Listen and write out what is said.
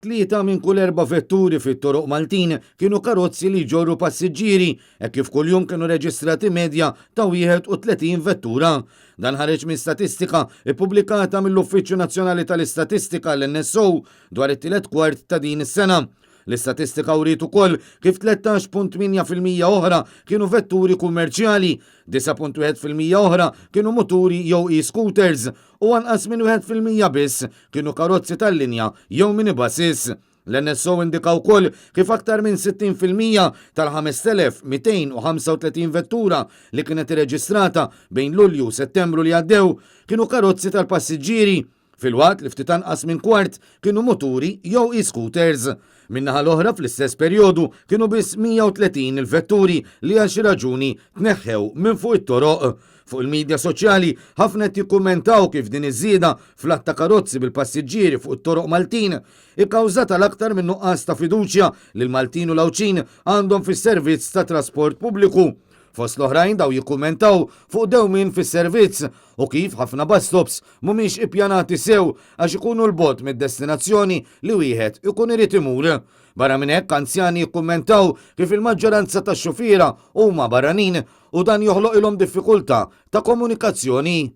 3 minn kull 4 vetturi fit-toroq Maltin kienu karozzi li ġorru passiġġieri e kif kuljum kienu reġistrati medja ta' 31 vettura. Dan ħareġ minn statistika ippubblikata mill-Uffiċċju Nazzjonali tal-Istatistika l-NSO dwar it-tielet kwart ta' din is-sena. L-istatistika wriet ukoll kif 13.8% oħra kienu vetturi kummerċjali, 9.1% oħra kienu muturi jew e-scooters u anqas minn 1% biss kienu karozzi tal-linja jew minibuses. L-NSO indika wkoll kif aktar minn 60% tal-5235 vettura li kienet irreġistrata bejn Lulju u Settembru li għaddew kienu karozzi tal-passiġġieri, fil-waqt li ftit anqas minn kwart kienu muturi jew e-scooters. Minnaħa l-oħra fl-istess perjodu kienu biss 130 il-vetturi li għal xi raġuni tneħħew minn fuq it-toroq. Fuq il-medja soċjali ħafna qed jikkummentaw kif din iż-żieda fl-att ta' karozzi bil-passiġġieri fuq it-toroq Maltin ikkawżata l-aktar minn nuqqas ta' fiduċja li l-Maltin u l-Awċin għandhom fis-servizz ta' trasport pubbliku. Fost l-oħrajn daw jikkummentaw fuq dewmien fis-servizz u kif ħafna bus stops mhumiex ippjanati sew għax ikunu l-bogħod mid-destinazzjoni li wieħed ikun irid imur. Barra minn hekk anzjani jikkummentaw kif il-maġġoranza tax-xufiera huma barranin u dan joħloq ilhom diffikultà ta' komunikazzjoni.